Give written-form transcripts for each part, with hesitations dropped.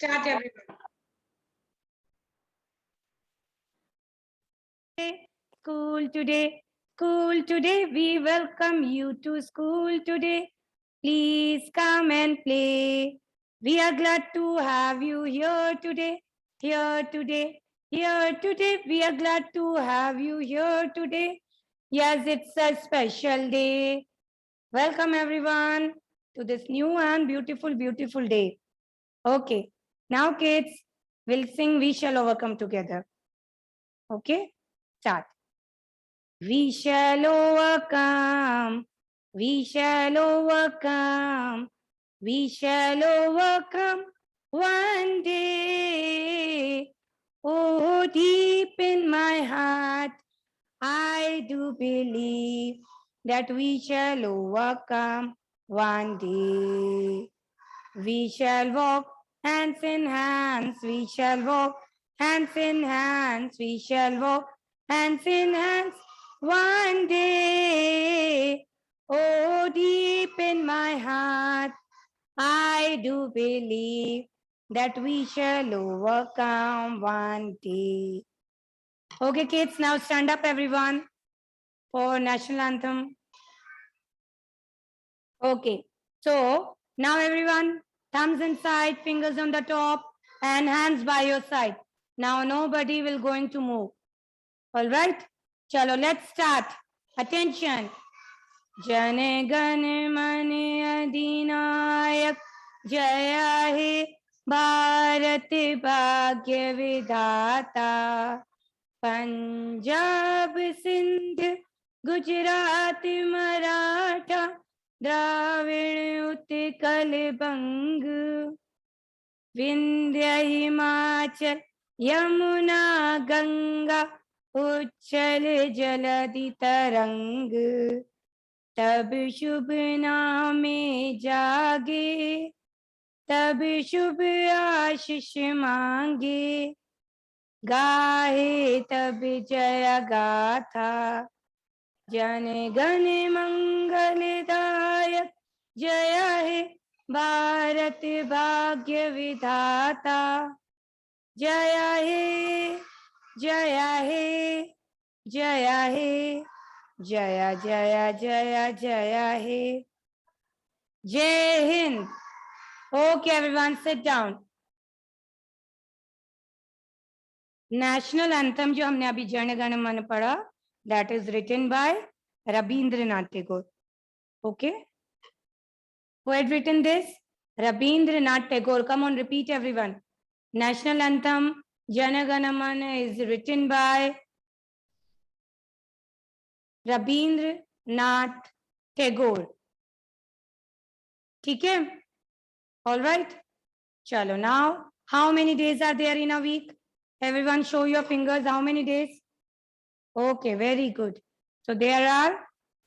start everyone. School today, we welcome you to school today. Please come and play. We are glad to have you here today. We are glad to have you here today. Yes, it's a special day. Welcome everyone to this new and beautiful day. Okay, now kids, we'll sing We Shall Overcome together. Okay, start. We shall overcome. We shall overcome. We shall overcome one day. Oh, deep in my heart, I do believe that we shall overcome one day. We shall walk hands in hands. We shall walk hands in hands. We shall walk hands in hands one day. Oh, deep in my heart, I do believe that we shall overcome one day. Okay, kids, now stand up, everyone, for national anthem. Okay, so now everyone, thumbs inside, fingers on the top, and hands by your side. Now nobody will going to move. All right, chalo, let's start. Attention. Jane Gane Mane Adinayak Jaya He Bharat Bhagya Vidhata Punjab Sindh Gujarat Maratha Dravin Utkal Bang Vindhya Himachal Yamuna Ganga Uchchal Jaladi Tarang तब शुभ नामे जागे तब शुभ आशीष मांगे गाहे तब जय गाथा जन गण मंगलदायक जय हे भारत भाग्य विधाता जय हे जय हे जय हे Jaya Jaya Jaya Jaya He. Jai Hind. Okay, everyone, sit down. National anthem जो हमने अभी जन गण मन पढ़ा, that is written by Rabindranath Tagore. Okay. Who had written this? Rabindranath Tagore. Come on, repeat everyone. National anthem Jana Gana Mana is written by Rabindranath Tagore. ठीक है? All right. Chalo, now, how many days are there in a week? Everyone show your fingers. How many days? Okay, very good. So there are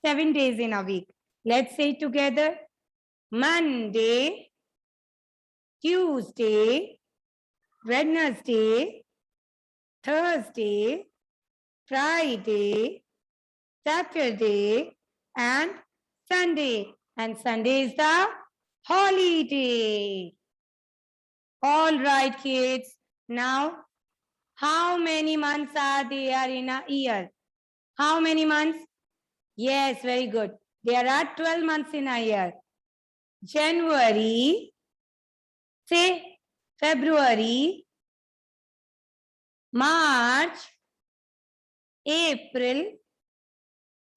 7 days in a week. Let's say it together. Monday, Tuesday, Wednesday, Thursday, Friday, Saturday, and Sunday. And Sunday is the holiday. All right, kids. Now, how many months are there in a year? How many months? Yes, very good. There are 12 months in a year. January, say February, March, April,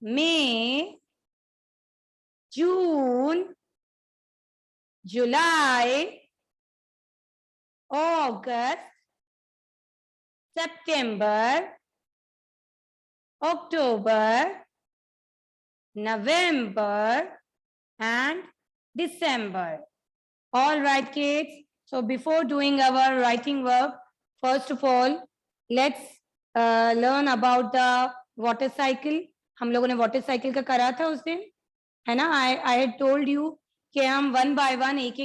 May, June, July, August, September, October, November, and December. All right, kids. So before doing our writing work, first of all, let's learn about the water cycle. हम लोगों ने water cycle का करा था उस दिन, है ना? I had told you कि हम one by one एक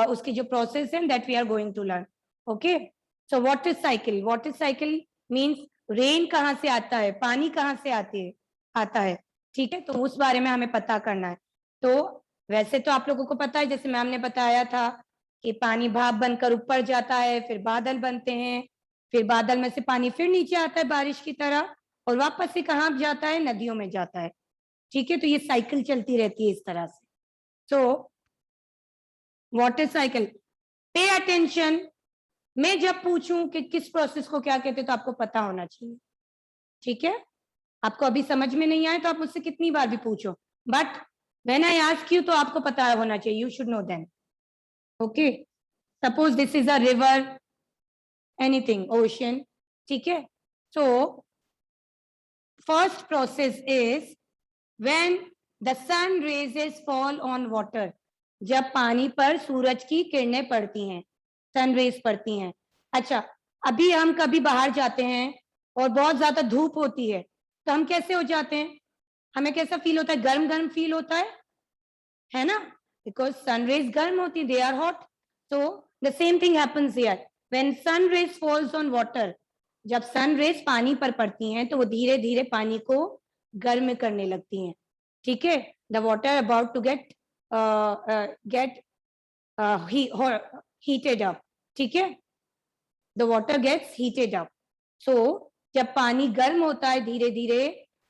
उसकी जो process है that we are going to learn. Okay. So water cycle means rain कहाँ से आता है, पानी कहाँ से आता है, ठीक है? तो उस बारे में हमें पता करना है. तो वैसे तो आप लोगों को पता है, जैसे मैम ने बताया था कि पानी भाप बनकर ऊपर जाता है, फिर बादल बनते हैं, फिर बादल में से पानी फिर नीचे आता है बारिश की तरह, और वापस से कहाँ जाता है, नदियों में जाता है। ठीक है, तो ये साइकिल चलती रहती है इस तरह से। So water cycle, pay attention. मैं जब पूछूं कि किस प्रोसेस को क्या कहते हैं तो आपको पता होना चाहिए। ठीक है, आपको अभी समझ में नहीं आए तो आप मुझसे कितनी बार भी पूछो, but when I ask you तो आपको पता होना चाहिए, you should know them. Okay, suppose this is a river, anything, ocean. ठीक है, so first process is when the sun rays fall on water, जब पानी पर सूरज की किरणें पड़ती हैं, सन रेज पड़ती हैं। अच्छा, अभी हम कभी बाहर जाते हैं और बहुत ज्यादा धूप होती है तो हम कैसे हो जाते हैं, हमें कैसा फील होता है, गर्म गर्म फील होता है ना, बिकॉज सन रेज गर्म होती है, they are hot. So the same thing happens here when sun rays falls on water, जब सन रेज पानी पर पड़ती हैं तो वो धीरे धीरे पानी को गर्म करने लगती हैं। ठीक है, the water about to get heated up. ठीक है, the water gets heated up. So जब पानी गर्म होता है धीरे धीरे,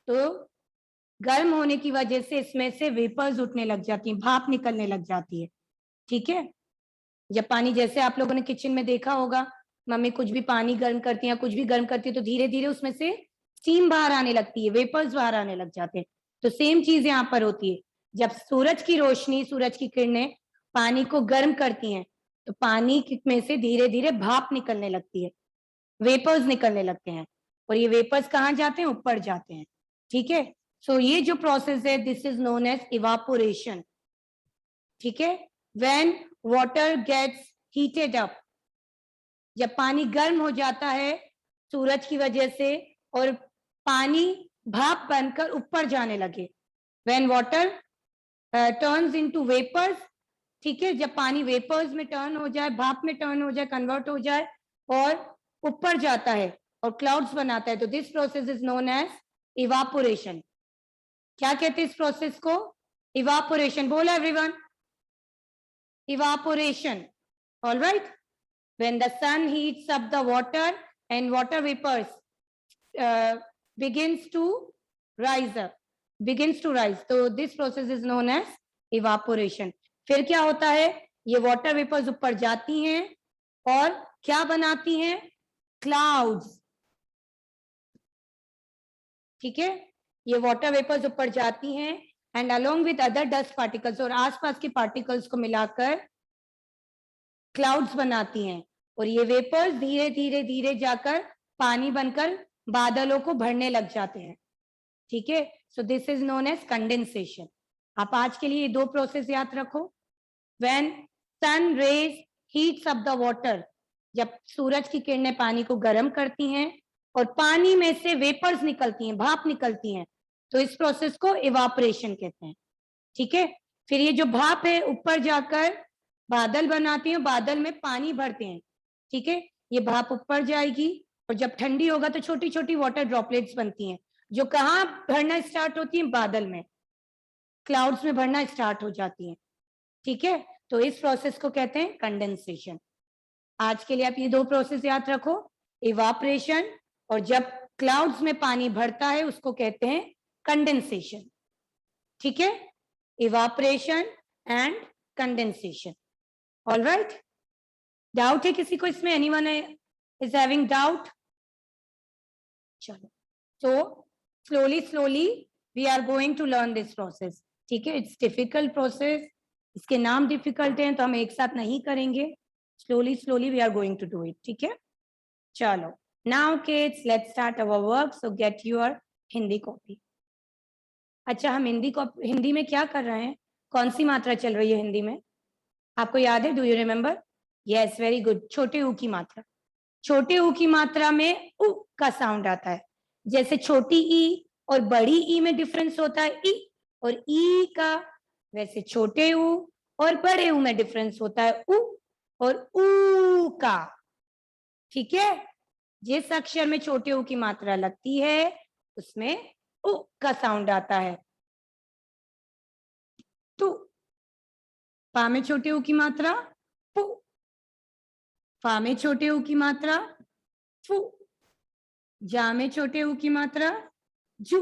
तो गर्म होने की वजह से इसमें से वेपर्स उठने लग जाती हैं, भाप निकलने लग जाती है। ठीक है, जब पानी, जैसे आप लोगों ने किचन में देखा होगा, मम्मी कुछ भी पानी गर्म करती है, कुछ भी गर्म करती है तो धीरे धीरे उसमें से स्टीम बाहर आने लगती है, वेपर्स बाहर आने लग जाते हैं। तो सेम चीज यहाँ पर होती है, जब सूरज की रोशनी, सूरज की किरणें पानी को गर्म करती हैं तो पानी में से धीरे धीरे भाप निकलने लगती है, वेपर्स निकलने लगते हैं, और ये वेपर्स कहाँ जाते हैं, ऊपर जाते हैं। ठीक है, सो ये जो प्रोसेस है this is known as evaporation. ठीक है, when water gets heated up, जब पानी गर्म हो जाता है सूरज की वजह से और पानी भाप बनकर ऊपर जाने लगे, when water turns into vapours. ठीक है, जब पानी वेपर्स में टर्न हो जाए, भाप में टर्न हो जाए, कन्वर्ट हो जाए और ऊपर जाता है और क्लाउड्स बनाता है, तो this process is known as evaporation. क्या कहते हैं इस प्रोसेस को, इवापोरेशन। बोला everyone, evaporation. All right, when the sun heats up the water and water vapors begins to rise, so this process is known as evaporation. फिर क्या होता है, ये water vapors ऊपर जाती हैं और क्या बनाती हैं, clouds। ठीक है, ये वाटर वेपर्स ऊपर जाती हैं and along with other dust particles, और आसपास के पार्टिकल्स को मिलाकर क्लाउड्स बनाती हैं, और ये वेपर्स धीरे धीरे धीरे जाकर पानी बनकर बादलों को भरने लग जाते हैं। ठीक है, so this is known as condensation. आप आज के लिए दो प्रोसेस याद रखो, when sun rays heats up the water, जब सूरज की किरणें पानी को गर्म करती हैं और पानी में से वेपर्स निकलती हैं, भाप निकलती हैं, तो इस प्रोसेस को इवापोरेशन कहते हैं। ठीक है, फिर ये जो भाप है ऊपर जाकर बादल बनाती हैं, बादल में पानी भरते हैं। ठीक है, ये भाप ऊपर जाएगी और जब ठंडी होगा तो छोटी छोटी वाटर ड्रॉपलेट्स बनती हैं, जो कहाँ भरना स्टार्ट होती हैं, बादल में, क्लाउड्स में भरना स्टार्ट हो जाती हैं। ठीक है, तो इस प्रोसेस को कहते हैं कंडेंसेशन। आज के लिए आप ये दो प्रोसेस याद रखो, इवापोरेशन, और जब क्लाउड्स में पानी भरता है उसको कहते हैं कंडेंसेशन। ठीक है, evaporation and condensation. All right, doubt है किसी को इसमें, एनीवन इज हैविंग डाउट? चलो, so slowly slowly we are going to learn this process. ठीक है, इट्स डिफिकल्ट प्रोसेस, इसके नाम डिफिकल्ट हैं तो हम एक साथ नहीं करेंगे, slowly slowly we are going to do it. ठीक है, चलो, now kids let's start our work, so get your Hindi copy. अच्छा, हम हिंदी में क्या कर रहे हैं, कौन सी मात्रा चल रही है हिंदी में, आपको याद है, do you remember? Yes, very good, छोटे ऊ की मात्रा। छोटे ऊ की मात्रा में उ का साउंड आता है, जैसे छोटी ई और बड़ी ई में डिफरेंस होता है ई और ई का, वैसे छोटे ऊ और बड़े ऊ में डिफरेंस होता है उ और ऊ का। ठीक है, जिस अक्षर में छोटे ऊ की मात्रा लगती है उसमें उ का साउंड आता है। तो पा में छोटे ऊ की मात्रा फू। फा में छोटे ऊ की मात्रा फू। जा में छोटे ऊ की मात्रा जू।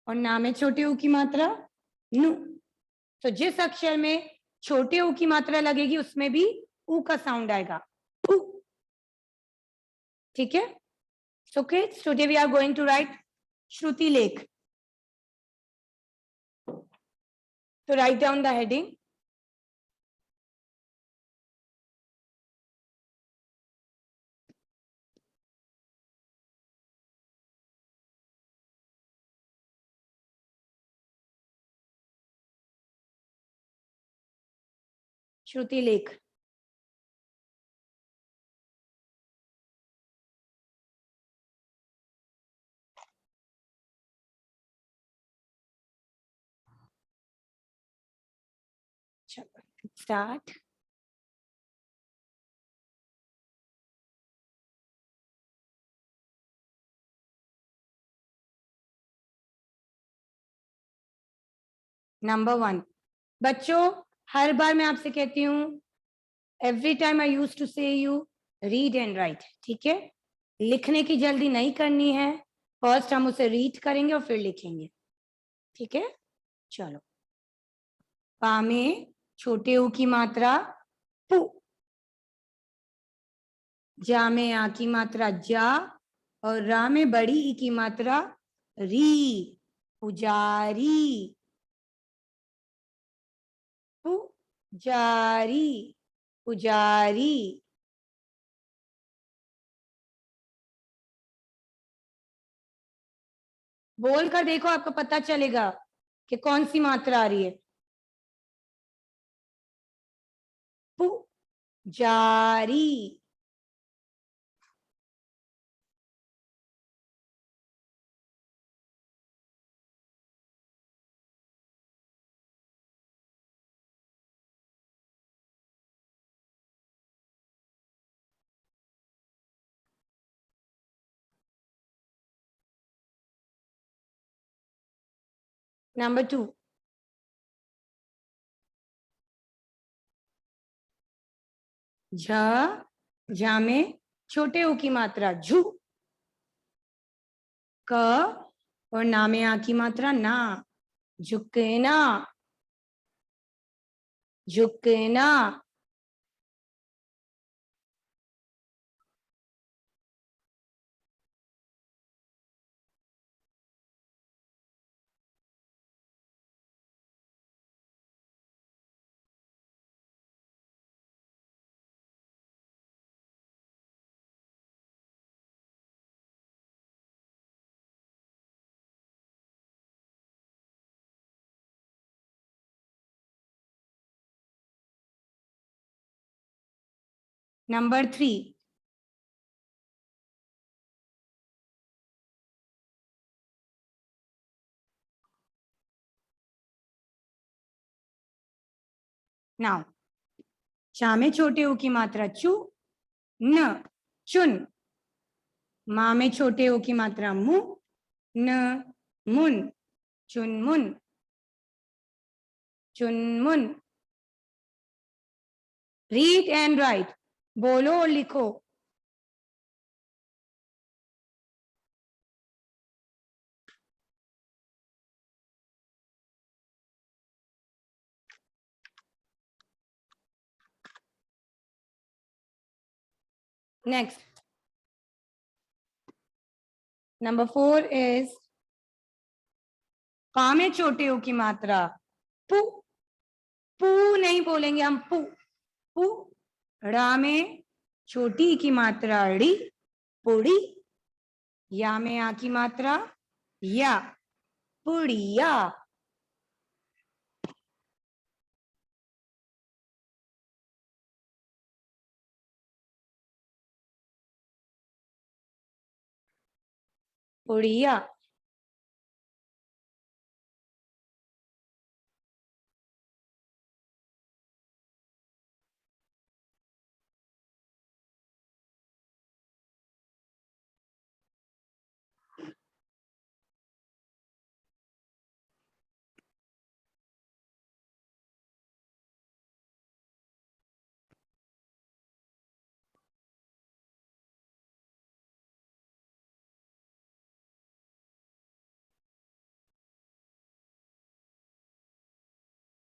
और ना में छोटे ऊ की मात्रा नु। तो जिस अक्षर में छोटे ऊ की मात्रा लगेगी उसमें भी ऊ का साउंड आएगा, ऊ। ठीक है। So kids, today we are going to write श्रुति लेख. तो write down the heading. श्रुति लेख. चलो स्टार्ट. नंबर 1. बच्चों, हर बार मैं आपसे कहती हूँ, every time I use to say you read and write. ठीक है. लिखने की जल्दी नहीं करनी है. फर्स्ट हम उसे रीड करेंगे और फिर लिखेंगे. ठीक है. चलो. पा में छोटे ऊ की मात्रा पू. जा में आ की मात्रा जा. और रा में बड़ी ई की मात्रा री. पुजारी. पुजारी. पुजारी. बोल कर देखो, आपको पता चलेगा कि कौन सी मात्रा आ रही है. पुजारी. नंबर 2. झा में छोटे ऊ की मात्रा झू. क और ना में आ की मात्रा ना. झुकना. झुकना. नंबर 3. नाउ. चा में छोटे ऊ की मात्रा चू. न. चुन. मा में छोटे ऊ की मात्रा मु. न. मुन. चुनमुन. चुनमुन. Read and right. बोलो और लिखो. नेक्स्ट. नंबर 4 इज पा में छोटे ऊ की मात्रा पू. पू नहीं बोलेंगे हम, पू. पू. रा में छोटी ई की मात्रा ड़ी. पुड़ी. या में आ की मात्रा या. पुड़िया. पुड़िया.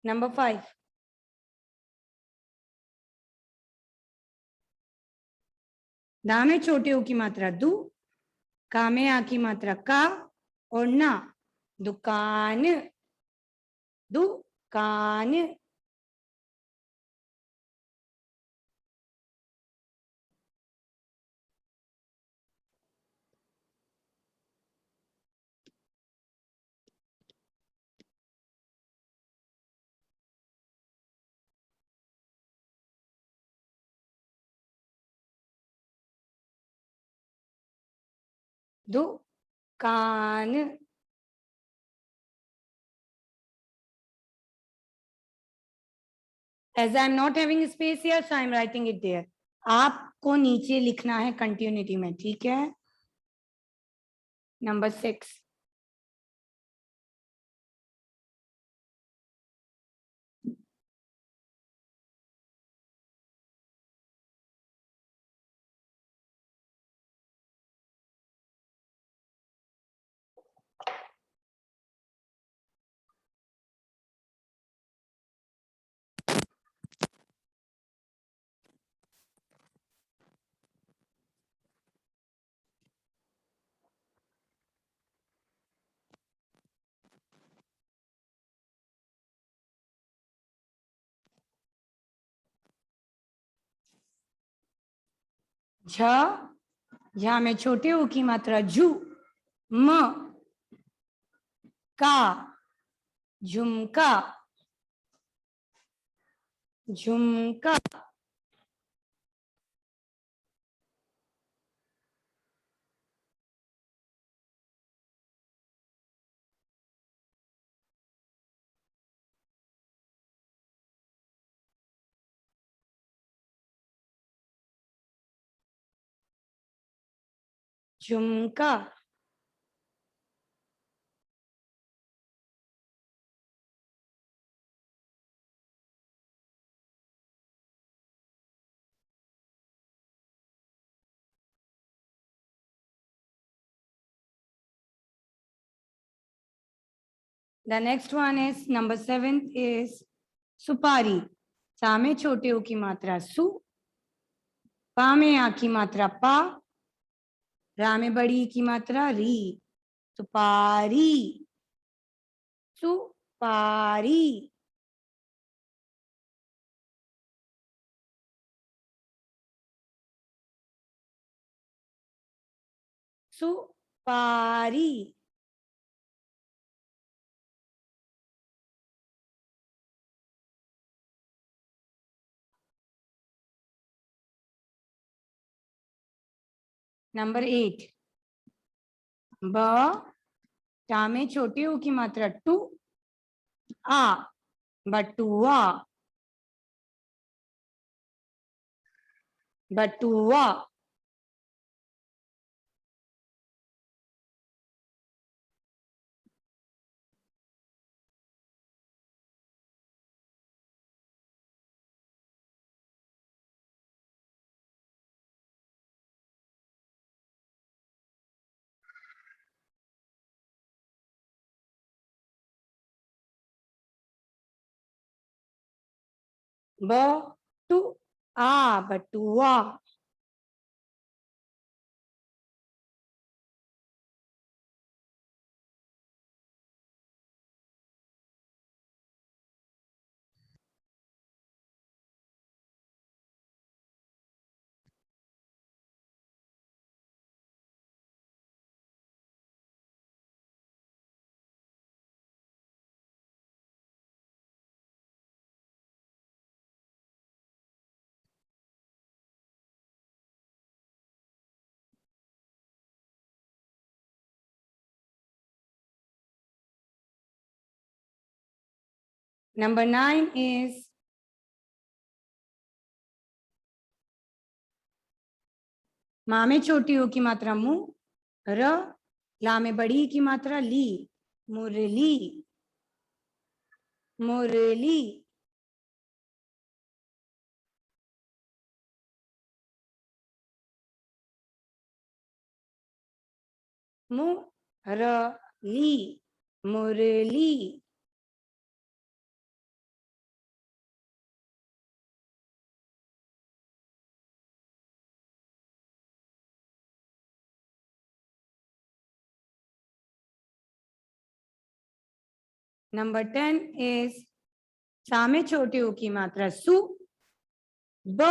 Number 5. दा में छोटे ऊ की मात्रा दू, का में आ की मात्रा का और ना, दुकान, दुकान। दुकान। As I am not having space here, so I am writing it there. आपको नीचे लिखना है कंटिन्यूटी में, ठीक है? Number 6. झ, झा में छोटे ऊ की मात्रा जू, म, का, झुमका, झुमका। झुमका। The next one is number 7 is सुपारी। सा में छोटे ऊ की मात्रा सु, पा में आ की मात्रा पा, रा में बड़ी की मात्रा री, सुपारी, सुपारी। सुपारी। Number 8. ब, टा में छोटे ऊ की मात्रा टू, आ, बटुआ, बटुआ। ब, टू, आ, बटुआ। Number 9 is माँ में छोटी ऊ की मात्रा मु, र, ला में बड़ी की मात्रा ली, मुरली, मुरली। मुरली, मुरली। Number 10 is सा में छोटे ऊ की मात्रा सु, ब,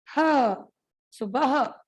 ह, सुबह.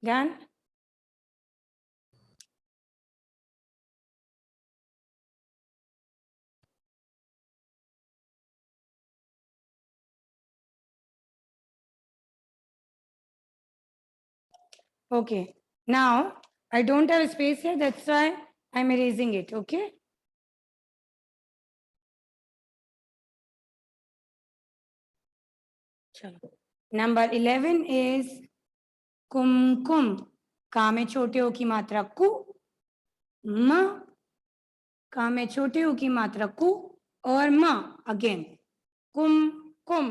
Done? Okay. Now, I don't have space here. That's why I'm erasing it. Okay. चलो. Number 11 is कुमकुम. का में छोटे ओ की मात्रा कु, म, का में छोटे ओ की मात्रा कु और म अगेन. कुम कुम.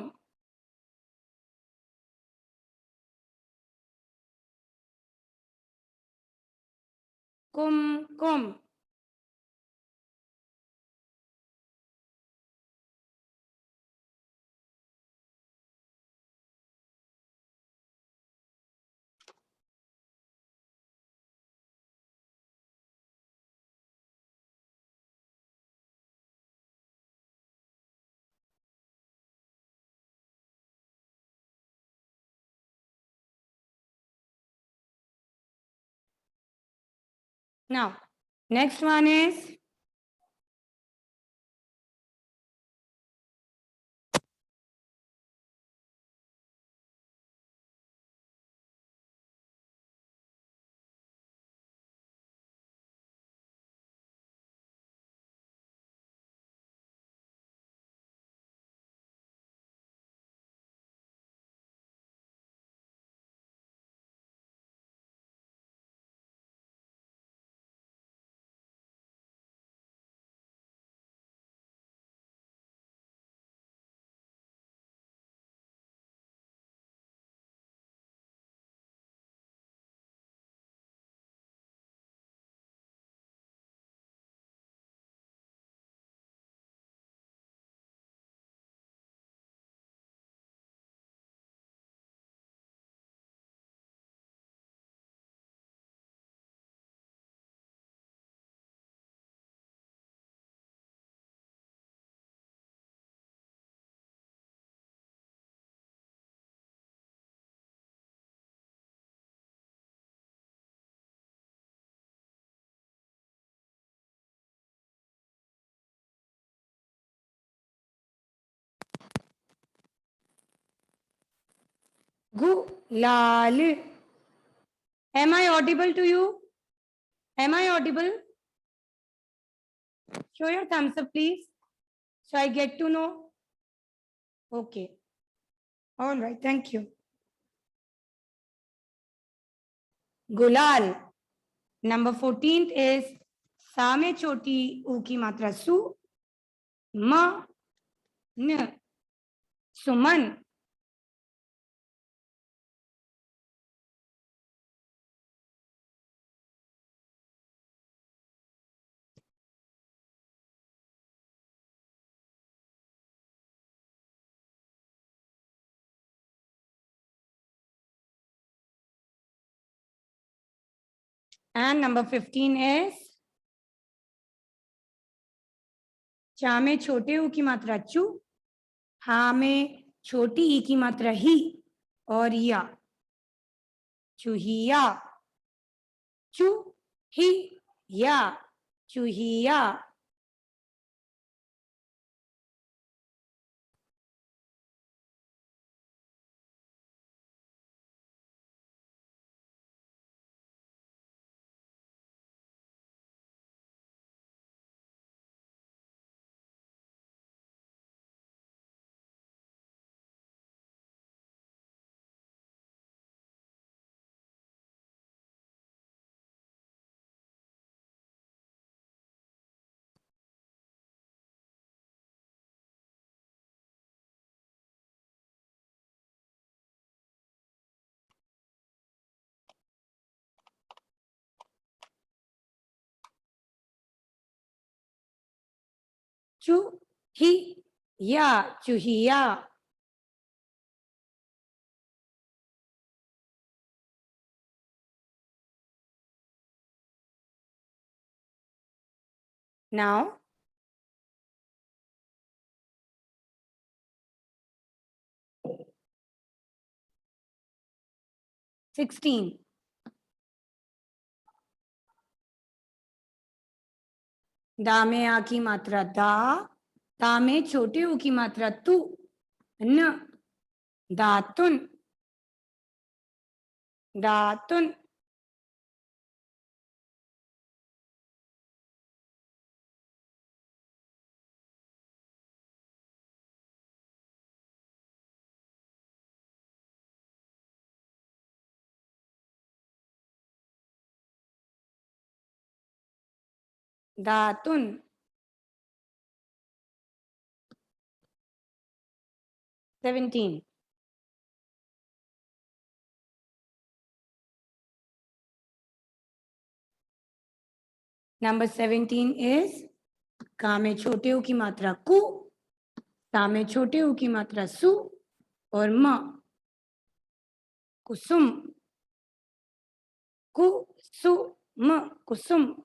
कुम कुम. Now, next one is Gulal. Am I audible to you? Am I audible? Show your thumbs up, please. So I get to know. Okay. All right. Thank you. Gulal. Number 14th is सा में छोटी ऊ की मात्रा सु, म, न, सुमन. And number 15 is चा में छोटे ऊ की मात्रा चू, हा में छोटी ई की मात्रा ही और या. चूहिया. चूहिया, चूहिया. चूहिया, चूहिया. Now, 16. दा में आ की मात्रा दा, ता में छोटे ऊ की मात्रा तू, न, दातुन, दातुन. दातुन. Seventeen. Number 17 is का में छोटे ऊ की मात्रा कु, ता में छोटे ऊ की मात्रा सु और म. कुसुम, कुसुम, कुसुम.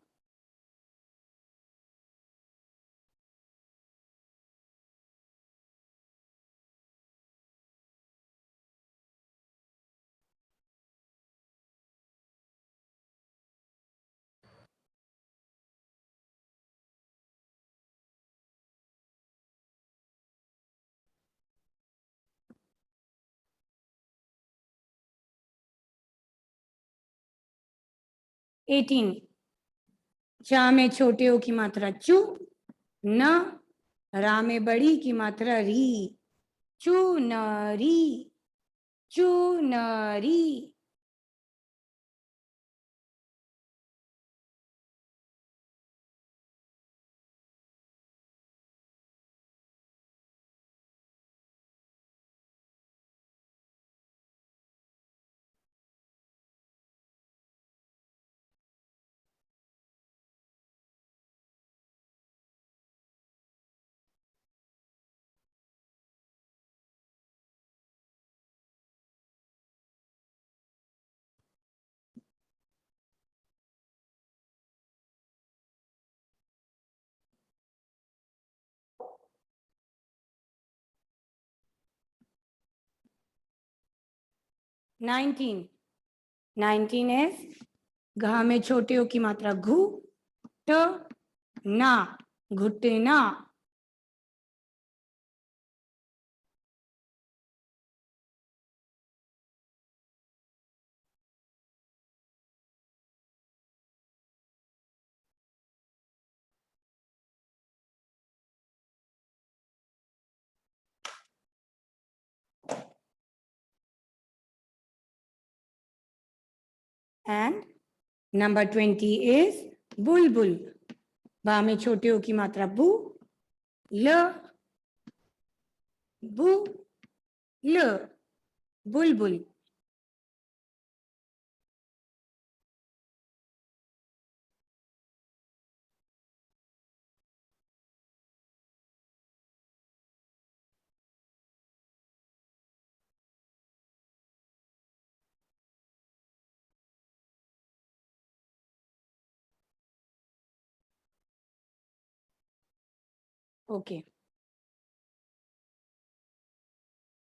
एटीन. चा में छोटे ओ की मात्रा चू, न, रा में बड़ी की मात्रा री, चूनरी, चूनरी. नाइनटीन. 19 is घा में छोटे ओ की मात्रा घु, ट, ना, घुटना. And number 20 is बुलबुल. बा में छोटे ओ की मात्रा बु, ल, बु, ल, बुलबुल. Okay.